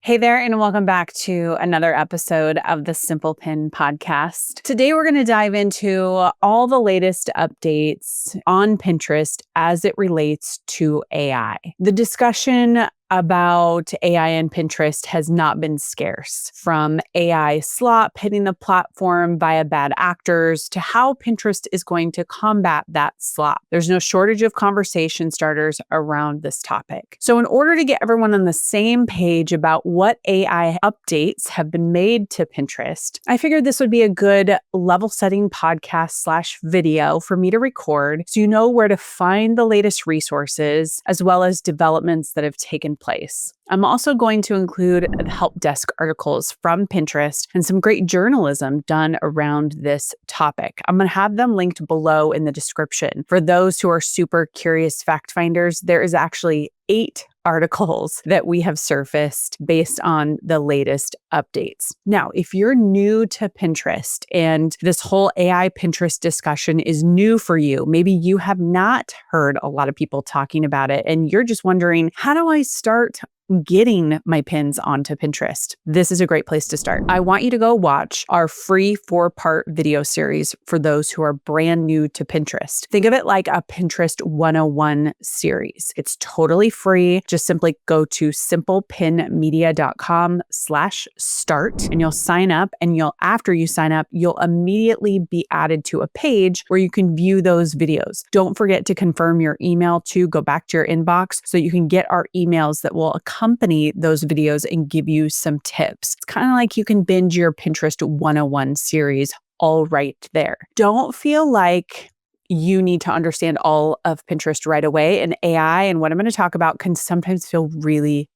Hey there, and welcome back to another episode of the Simple Pin podcast. Today, we're going to dive into all the latest updates on Pinterest as it relates to AI. The discussion about AI and Pinterest has not been scarce, from AI slop hitting the platform via bad actors to how Pinterest is going to combat that slop. There's no shortage of conversation starters around this topic. So in order to get everyone on the same page about what AI updates have been made to Pinterest, I figured this would be a good level-setting podcast/video for me to record so you know where to find the latest resources as well as developments that have taken place. I'm also going to include the help desk articles from Pinterest and some great journalism done around this topic. I'm going to have them linked below in the description. For those who are super curious fact finders, there is actually 8 articles that we have surfaced based on the latest updates. Now, if you're new to Pinterest and this whole AI Pinterest discussion is new for you, maybe you have not heard a lot of people talking about it and you're just wondering, how do I start getting my pins onto Pinterest? This is a great place to start. I want you to go watch our free 4-part video series for those who are brand new to Pinterest. Think of it like a Pinterest 101 series. It's totally free. Just simply go to simplepinmedia.com/start and you'll sign up, and after you sign up, you'll immediately be added to a page where you can view those videos. Don't forget to confirm your email to go back to your inbox so you can get our emails that will accompany those videos and give you some tips. It's kind of like you can binge your Pinterest 101 series all right there. Don't feel like you need to understand all of Pinterest right away, and AI and what I'm going to talk about can sometimes feel really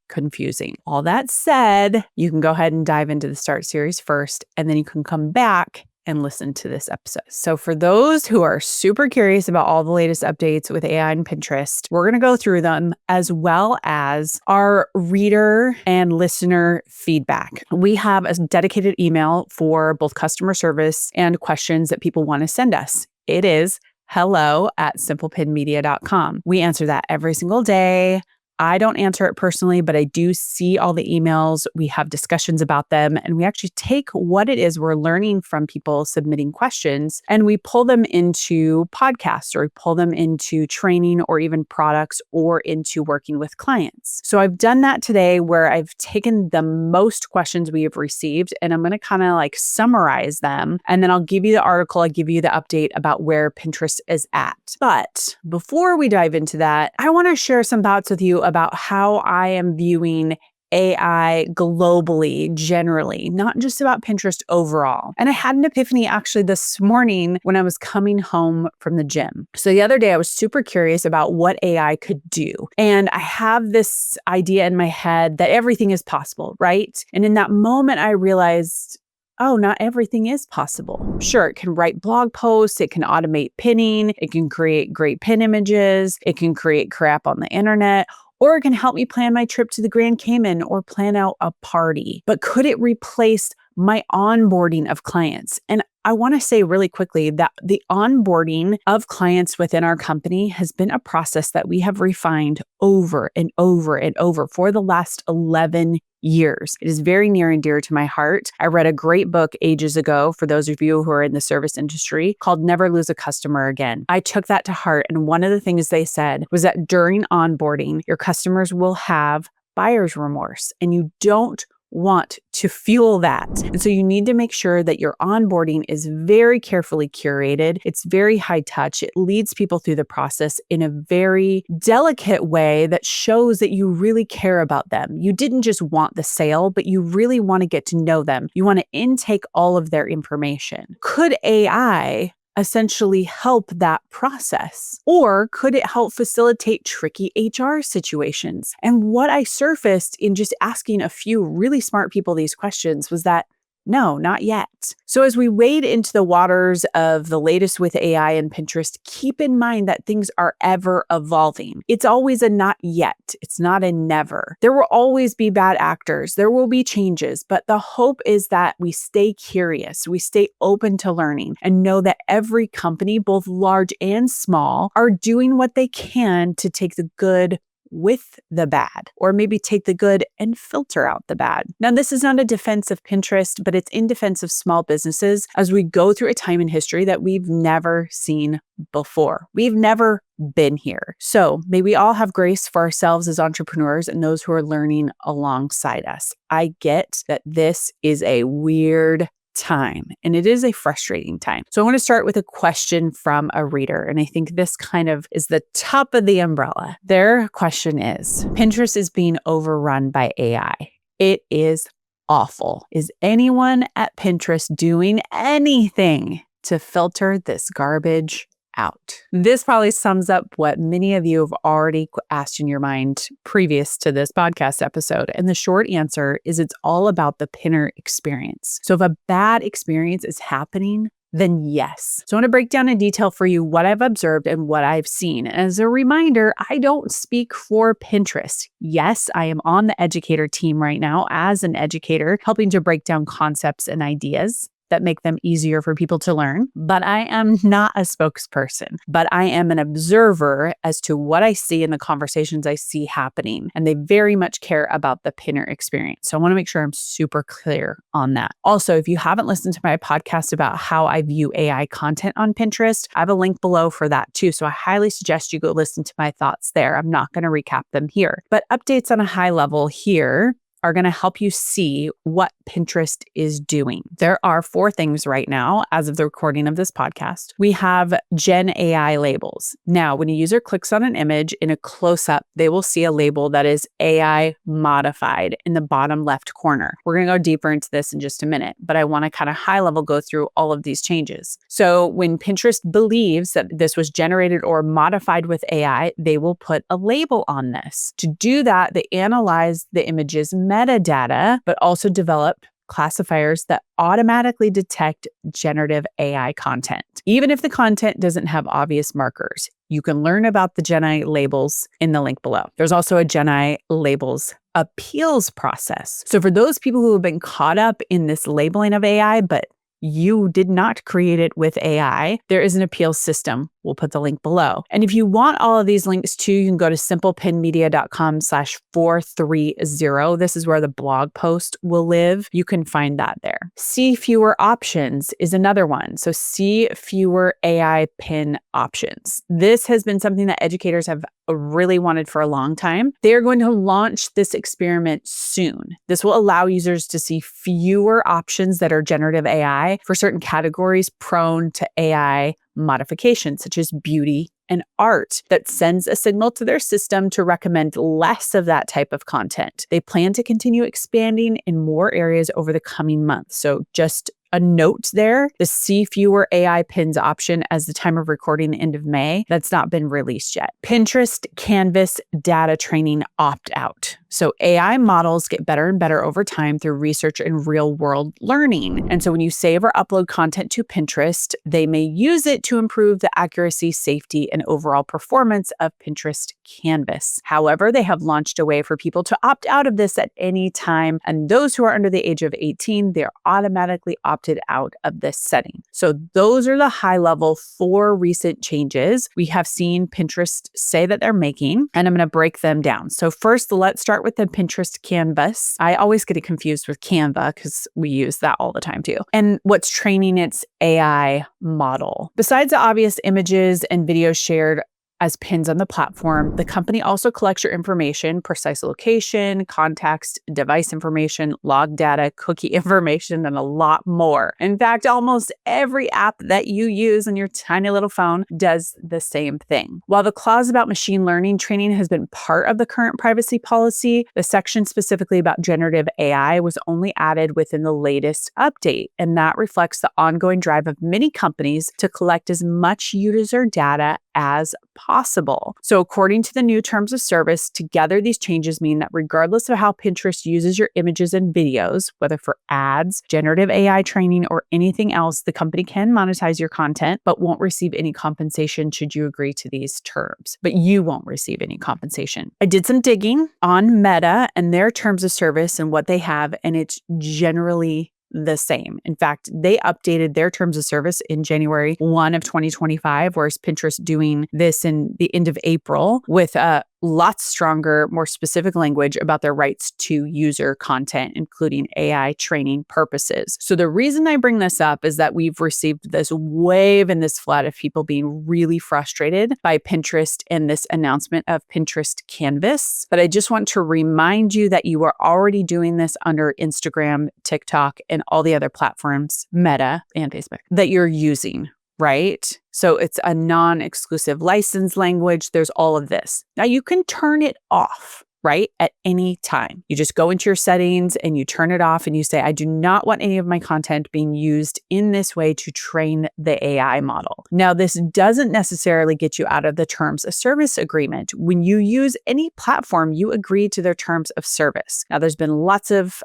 confusing. All that said, you can go ahead and dive into the Start series first, and then you can come back and listen to this episode. So for those who are super curious about all the latest updates with AI and Pinterest, we're going to go through them as well as our reader and listener feedback. We have a dedicated email for both customer service and questions that people want to send us. It is hello@simplepinmedia.com. We answer that every single day. I don't answer it personally, but I do see all the emails. We have discussions about them, and we actually take what it is we're learning from people submitting questions, and we pull them into podcasts, or we pull them into training, or even products, or into working with clients. So I've done that today, where I've taken the most questions we have received, and I'm going to kind of like summarize them, and then I'll give you the article, I'll give you the update about where Pinterest is at. But before we dive into that, I want to share some thoughts with you about how I am viewing AI globally, generally, not just about Pinterest overall. And I had an epiphany actually this morning when I was coming home from the gym. So the other day, I was super curious about what AI could do. And I have this idea in my head that everything is possible, right? And in that moment, I realized, oh, not everything is possible. Sure, it can write blog posts, it can automate pinning, it can create great pin images, it can create crap on the internet, or it can help me plan my trip to the Grand Cayman or plan out a party. But could it replace my onboarding of clients? And I want to say really quickly that the onboarding of clients within our company has been a process that we have refined over and over and over for the last 11 years. It is very near and dear to my heart. I read a great book ages ago, for those of you who are in the service industry, called Never Lose a Customer Again. I took that to heart, and one of the things they said was that during onboarding, your customers will have buyer's remorse, and you don't want to fuel that. And so you need to make sure that your onboarding is very carefully curated. It's very high touch. It leads people through the process in a very delicate way that shows that you really care about them. You didn't just want the sale, but you really want to get to know them. You want to intake all of their information. Could AI essentially help that process? Or could it help facilitate tricky HR situations? And what I surfaced in just asking a few really smart people these questions was that no, not yet. So as we wade into the waters of the latest with AI and Pinterest, keep in mind that things are ever evolving. It's always a not yet. It's not a never. There will always be bad actors. There will be changes, but the hope is that we stay curious, we stay open to learning, and know that every company, both large and small, are doing what they can to take the good with the bad, or maybe take the good and filter out the bad. Now, this is not a defense of Pinterest, but it's in defense of small businesses as we go through a time in history that we've never seen before. We've never been here. So may we all have grace for ourselves as entrepreneurs and those who are learning alongside us. I get that this is a weird time, and it is a frustrating time. So I want to start with a question from a reader, and I think this kind of is the top of the umbrella. Their question is, Pinterest is being overrun by AI. It is awful. Is anyone at Pinterest doing anything to filter this garbage out? This probably sums up what many of you have already asked in your mind previous to this podcast episode. And the short answer is it's all about the pinner experience. So if a bad experience is happening, then yes. So I want to break down in detail for you what I've observed and what I've seen. As a reminder, I don't speak for Pinterest. Yes, I am on the educator team right now as an educator, helping to break down concepts and ideas that make them easier for people to learn. But I am not a spokesperson, but I am an observer as to what I see in the conversations I see happening. And they very much care about the pinner experience. So I want to make sure I'm super clear on that. Also, if you haven't listened to my podcast about how I view AI content on Pinterest, I have a link below for that too. So I highly suggest you go listen to my thoughts there. I'm not going to recap them here, but updates on a high level here are going to help you see what Pinterest is doing. There are 4 things right now, as of the recording of this podcast. We have Gen AI labels. Now, when a user clicks on an image in a close-up, they will see a label that is AI modified in the bottom left corner. We're going to go deeper into this in just a minute, but I want to kind of high level go through all of these changes. So when Pinterest believes that this was generated or modified with AI, they will put a label on this. To do that, they analyze the image's metadata, but also develop classifiers that automatically detect generative AI content. Even if the content doesn't have obvious markers, you can learn about the Gen AI labels in the link below. There's also a Gen AI labels appeals process. So for those people who have been caught up in this labeling of AI, but you did not create it with AI, there is an appeals system. We'll put the link below. And if you want all of these links too, you can go to simplepinmedia.com/430. This is where the blog post will live. You can find that there. See fewer options is another one. So see fewer AI pin options. This has been something that educators have really wanted for a long time. They're going to launch this experiment soon. This will allow users to see fewer options that are generative AI for certain categories prone to AI modifications, such as beauty and art, that sends a signal to their system to recommend less of that type of content. They plan to continue expanding in more areas over the coming months. So just a note there, the see fewer AI pins option as the time of recording, the end of May, that's not been released yet. Pinterest Canvas data training opt-out. So AI models get better and better over time through research and real world learning. And so when you save or upload content to Pinterest, they may use it to improve the accuracy, safety, and overall performance of Pinterest Canvas. However, they have launched a way for people to opt out of this at any time. And those who are under the age of 18, they're automatically opted out of this setting. So those are the high level 4 recent changes we have seen Pinterest say that they're making, and I'm going to break them down. So first, let's start with the Pinterest Canvas. I always get it confused with Canva because we use that all the time too. And what's training its AI model. Besides the obvious images and videos shared as pins on the platform, the company also collects your information, precise location, context, device information, log data, cookie information, and a lot more. In fact, almost every app that you use on your tiny little phone does the same thing. While the clause about machine learning training has been part of the current privacy policy, the section specifically about generative AI was only added within the latest update, and that reflects the ongoing drive of many companies to collect as much user data as possible. So according to the new terms of service, together these changes mean that regardless of how Pinterest uses your images and videos, whether for ads, generative AI training, or anything else, the company can monetize your content, but won't receive any compensation should you agree to these terms. But you won't receive any compensation. I did some digging on Meta and their terms of service and what they have, and it's generally the same. In fact, they updated their terms of service in January 1 of 2025, whereas Pinterest doing this in the end of April with lots stronger, more specific language about their rights to user content, including AI training purposes. So the reason I bring this up is that we've received this wave and this flood of people being really frustrated by Pinterest and this announcement of Pinterest Canvas. But I just want to remind you that you are already doing this under Instagram, TikTok, and all the other platforms, Meta and Facebook, that you're using. Right? So it's a non-exclusive license language. There's all of this. Now you can turn it off, right? At any time. You just go into your settings and you turn it off and you say, I do not want any of my content being used in this way to train the AI model. Now, this doesn't necessarily get you out of the terms of service agreement. When you use any platform, you agree to their terms of service. Now,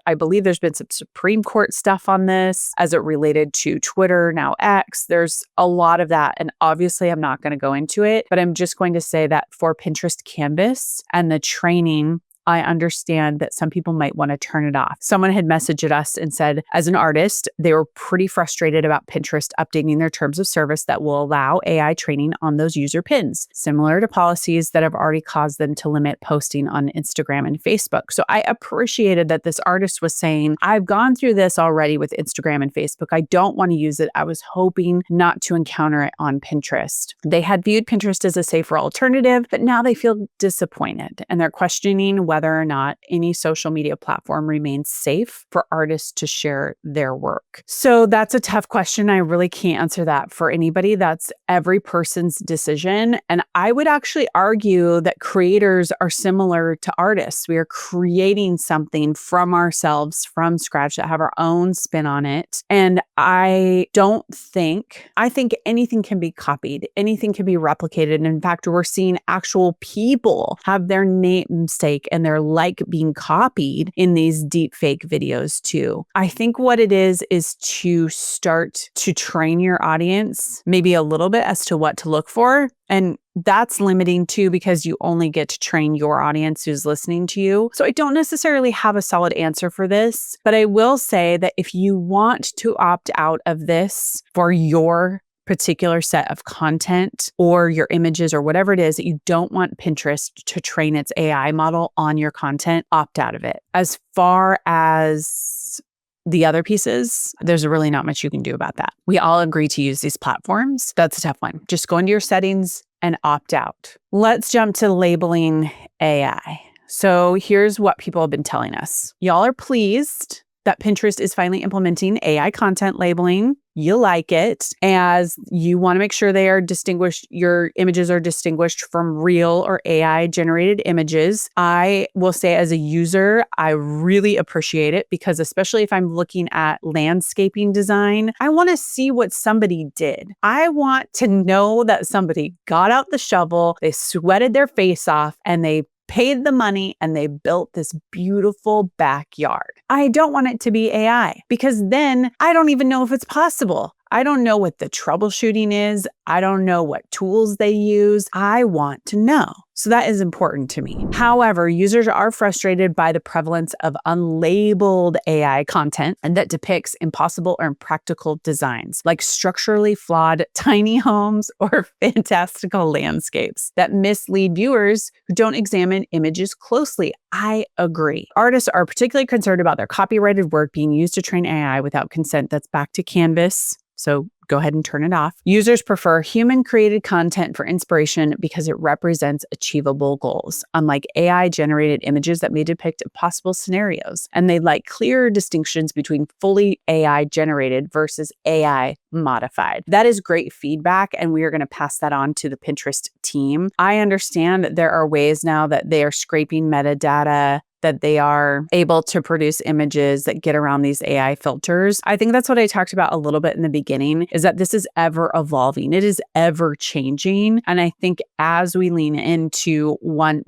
I believe there's been some Supreme Court stuff on this as it related to Twitter, now X. There's a lot of that. And obviously, I'm not going to go into it, but I'm just going to say that for Pinterest Canvas and the training, I understand that some people might want to turn it off. Someone had messaged us and said, as an artist, they were pretty frustrated about Pinterest updating their terms of service that will allow AI training on those user pins, similar to policies that have already caused them to limit posting on Instagram and Facebook. So I appreciated that this artist was saying, I've gone through this already with Instagram and Facebook. I don't want to use it. I was hoping not to encounter it on Pinterest. They had viewed Pinterest as a safer alternative, but now they feel disappointed and they're questioning whether or not any social media platform remains safe for artists to share their work. So that's a tough question. I really can't answer that for anybody. That's every person's decision. And I would actually argue that creators are similar to artists. We are creating something from ourselves, from scratch, that have our own spin on it. And I think anything can be copied, anything can be replicated. And in fact, we're seeing actual people have their namesake and their like being copied in these deep fake videos too. I think what it is to start to train your audience maybe a little bit as to what to look for. And that's limiting too, because you only get to train your audience who's listening to you. So I don't necessarily have a solid answer for this, but I will say that if you want to opt out of this for your particular set of content or your images or whatever it is that you don't want Pinterest to train its AI model on your content, opt out of it. As far as the other pieces, there's really not much you can do about that. We all agree to use these platforms. That's a tough one. Just go into your settings and opt out. Let's jump to labeling AI. So here's what people have been telling us. Y'all are pleased that Pinterest is finally implementing AI content labeling. You like it, as you want to make sure they are distinguished, your images are distinguished from real or AI generated images. I will say, as a user, I really appreciate it, because especially if I'm looking at landscaping design, I want to see what somebody did. I want to know that somebody got out the shovel, they sweated their face off, and they paid the money and they built this beautiful backyard. I don't want it to be AI, because then I don't even know if it's possible. I don't know what the troubleshooting is. I don't know what tools they use. I want to know. So that is important to me. However, users are frustrated by the prevalence of unlabeled AI content and that depicts impossible or impractical designs, like structurally flawed tiny homes or fantastical landscapes that mislead viewers who don't examine images closely. I agree. Artists are particularly concerned about their copyrighted work being used to train AI without consent. That's back to Canvas. So go ahead and turn it off. Users prefer human-created content for inspiration because it represents achievable goals, unlike AI-generated images that may depict impossible scenarios. And they like clearer distinctions between fully AI-generated versus AI-modified. That is great feedback, and we are going to pass that on to the Pinterest team. I understand that there are ways now that they are scraping metadata, that they are able to produce images that get around these AI filters. I think that's what I talked about a little bit in the beginning, is that this is ever evolving. It is ever changing. And I think as we lean into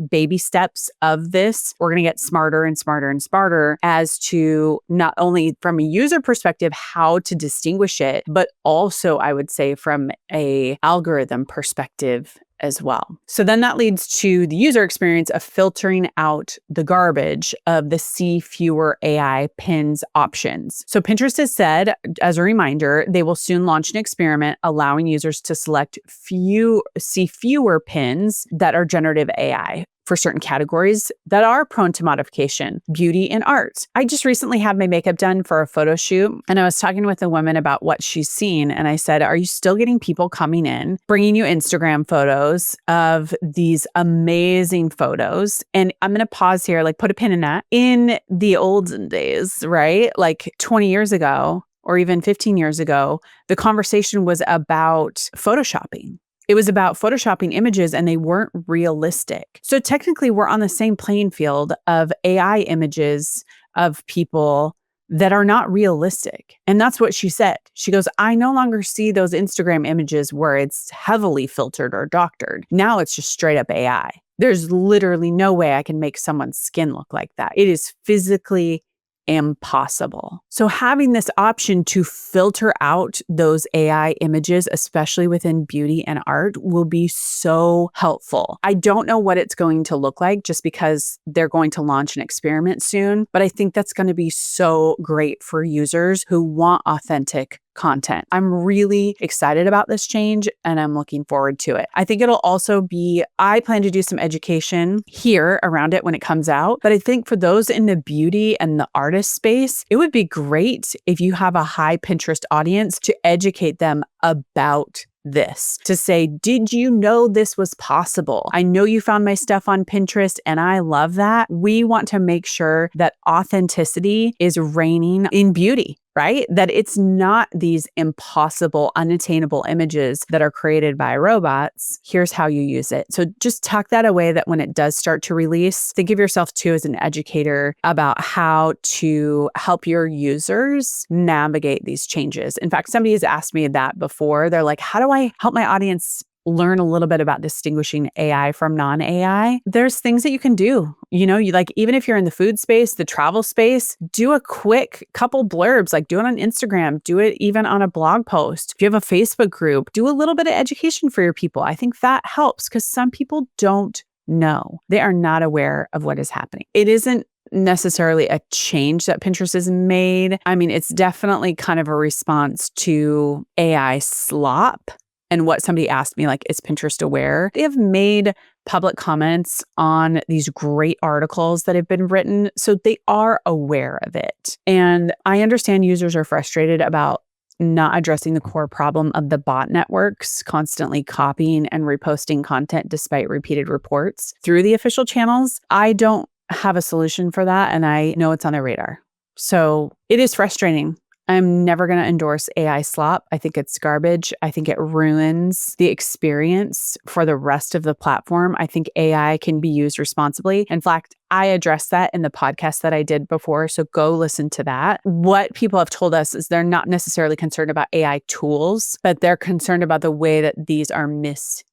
baby steps of this, we're going to get smarter and smarter and smarter as to not only from a user perspective, how to distinguish it, but also I would say from a algorithm perspective as well. So then that leads to the user experience of filtering out the garbage of the see fewer AI pins options. So Pinterest has said, as a reminder, they will soon launch an experiment allowing users to select see fewer pins that are generative AI. for certain categories that are prone to modification, beauty and art. I just recently had my makeup done for a photo shoot, and I was talking with a woman about what she's seen. And I said, are you still getting people coming in, bringing you Instagram photos of these amazing photos? And I'm going to pause here, like put a pin in that. In the olden days, right? Like 20 years ago, or even 15 years ago, the conversation was about photoshopping. It was about photoshopping images and they weren't realistic. So technically we're on the same playing field of AI images of people that are not realistic. And that's what she said. She goes, I no longer see those Instagram images where it's heavily filtered or doctored. Now it's just straight up AI. There's literally no way I can make someone's skin look like that. It is physically impossible. So having this option to filter out those AI images, especially within beauty and art, will be so helpful. I don't know what it's going to look like just because they're going to launch an experiment soon, but I think that's going to be so great for users who want authentic content. I'm really excited about this change and I'm looking forward to it. I think it'll also be, I plan to do some education here around it when it comes out, but I think for those in the beauty and the artist space, it would be great if you have a high Pinterest audience to educate them about this, to say, did you know this was possible? I know you found my stuff on Pinterest and I love that. We want to make sure that authenticity is reigning in beauty, right? That it's not these impossible, unattainable images that are created by robots. Here's how you use it. So just tuck that away, that when it does start to release, think of yourself too as an educator about how to help your users navigate these changes. In fact, somebody has asked me that before. They're like, how do I help my audience learn a little bit about distinguishing AI from non-AI? There's things that you can do. You know, you like, even if you're in the food space, the travel space, do a quick couple blurbs, like do it on Instagram, do it even on a blog post. If you have a Facebook group, do a little bit of education for your people. I think that helps because some people don't know. They are not aware of what is happening. It isn't necessarily a change that Pinterest has made. I mean, it's definitely kind of a response to AI slop. And what somebody asked me, like, is Pinterest aware? They have made public comments on these great articles that have been written. So they are aware of it. And I understand users are frustrated about not addressing the core problem of the bot networks constantly copying and reposting content despite repeated reports through the official channels. I don't have a solution for that, and I know it's on their radar. So it is frustrating. I'm never going to endorse AI slop. I think it's garbage. I think it ruins the experience for the rest of the platform. I think AI can be used responsibly. In fact, I addressed that in the podcast that I did before, so go listen to that. What people have told us is they're not necessarily concerned about AI tools, but they're concerned about the way that these are misused.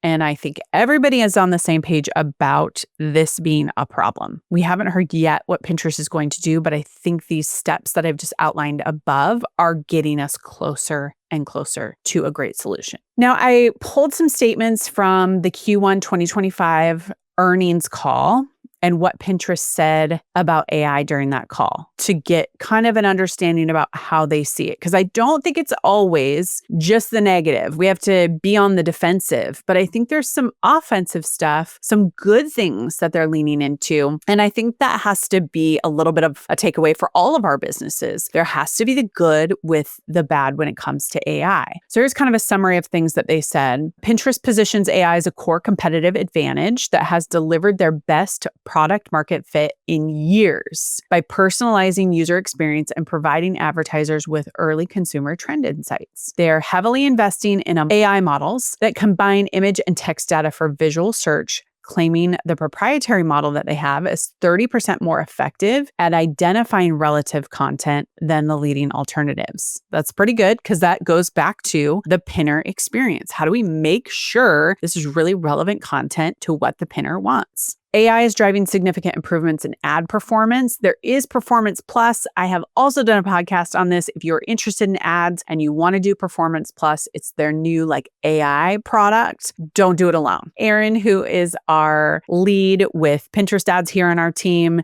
And I think everybody is on the same page about this being a problem. We haven't heard yet what Pinterest is going to do, but I think these steps that I've just outlined above are getting us closer and closer to a great solution. Now, I pulled some statements from the Q1 2025 earnings call and what Pinterest said about AI during that call to get kind of an understanding about how they see it. Because I don't think it's always just the negative. We have to be on the defensive, but I think there's some offensive stuff, some good things that they're leaning into. And I think that has to be a little bit of a takeaway for all of our businesses. There has to be the good with the bad when it comes to AI. So here's kind of a summary of things that they said. Pinterest positions AI as a core competitive advantage that has delivered their best product market fit in years by personalizing user experience and providing advertisers with early consumer trend insights. They are heavily investing in AI models that combine image and text data for visual search, claiming the proprietary model that they have is 30% more effective at identifying relative content than the leading alternatives. That's pretty good because that goes back to the pinner experience. How do we make sure this is really relevant content to what the pinner wants? AI is driving significant improvements in ad performance. There is Performance Plus. I have also done a podcast on this. If you're interested in ads and you want to do Performance Plus, it's their new AI product. Don't do it alone. Erin, who is our lead with Pinterest ads here on our team,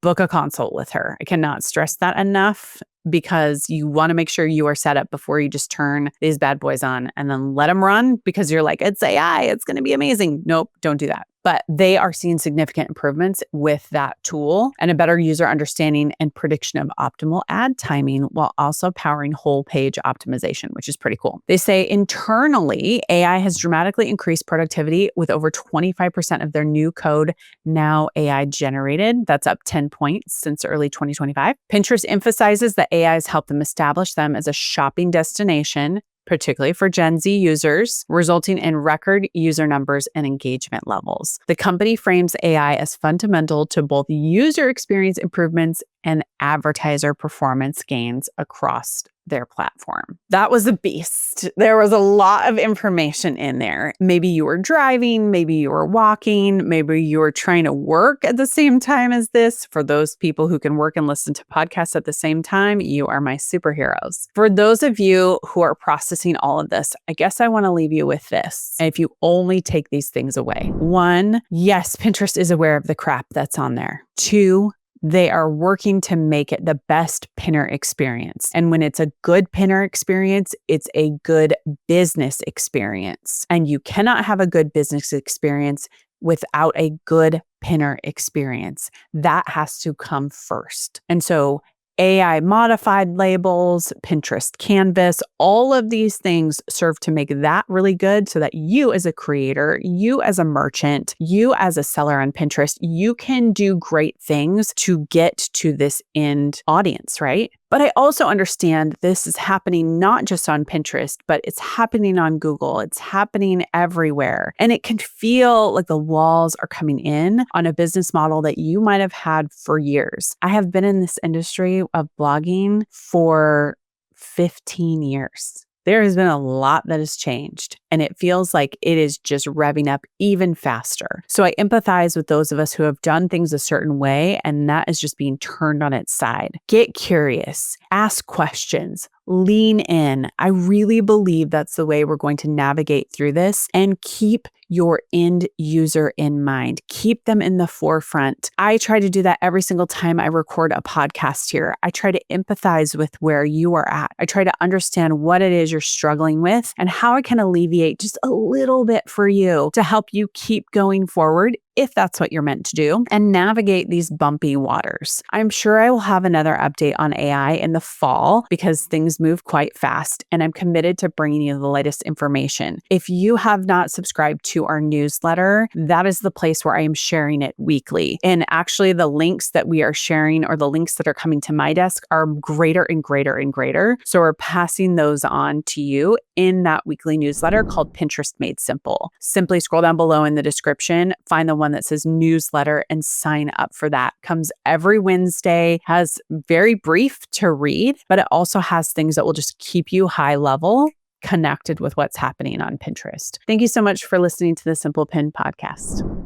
book a consult with her. I cannot stress that enough because you want to make sure you are set up before you just turn these bad boys on and then let them run because you're like, it's AI, it's going to be amazing. Nope, don't do that. but they are seeing significant improvements with that tool and a better user understanding and prediction of optimal ad timing while also powering whole page optimization, which is pretty cool. They say internally, AI has dramatically increased productivity with over 25% of their new code now AI generated. That's up 10 points since early 2025. Pinterest emphasizes that AI has helped them establish them as a shopping destination, particularly for Gen Z users, resulting in record user numbers and engagement levels. The company frames AI as fundamental to both user experience improvements and advertiser performance gains across their platform. That was a beast. There was a lot of information in there. Maybe you were driving, maybe you were walking, maybe you were trying to work at the same time as this. For those people who can work and listen to podcasts at the same time, you are my superheroes. For those of you who are processing all of this, I guess I want to leave you with this. If you only take these things away. 1, yes, Pinterest is aware of the crap that's on there. 2, they are working to make it the best pinner experience. And when it's a good pinner experience, it's a good business experience. And you cannot have a good business experience without a good pinner experience. That has to come first. And so AI modified labels, Pinterest Canvas, all of these things serve to make that really good so that you as a creator, you as a merchant, you as a seller on Pinterest, you can do great things to get to this end audience, right? But I also understand this is happening not just on Pinterest, but it's happening on Google. It's happening everywhere. And it can feel like the walls are coming in on a business model that you might have had for years. I have been in this industry of blogging for 15 years. There has been a lot that has changed, and it feels like it is just revving up even faster. So I empathize with those of us who have done things a certain way, and that is just being turned on its side. Get curious, ask questions, lean in. I really believe that's the way we're going to navigate through this, and keep your end user in mind. Keep them in the forefront. I try to do that every single time I record a podcast here. I try to empathize with where you are at. I try to understand what it is you're struggling with and how I can alleviate just a little bit for you to help you keep going forward, if that's what you're meant to do, and navigate these bumpy waters. I'm sure I will have another update on AI in the fall because things move quite fast, and I'm committed to bringing you the latest information. If you have not subscribed to our newsletter, that is the place where I am sharing it weekly. And actually, the links that we are sharing, or the links that are coming to my desk, are greater and greater and greater. So we're passing those on to you in that weekly newsletter called Pinterest Made Simple. Simply scroll down below in the description, find the one that says newsletter, and sign up for that. Comes every Wednesday, has very brief to read, but it also has things that will just keep you high level connected with what's happening on Pinterest. Thank you so much for listening to the Simple Pin podcast.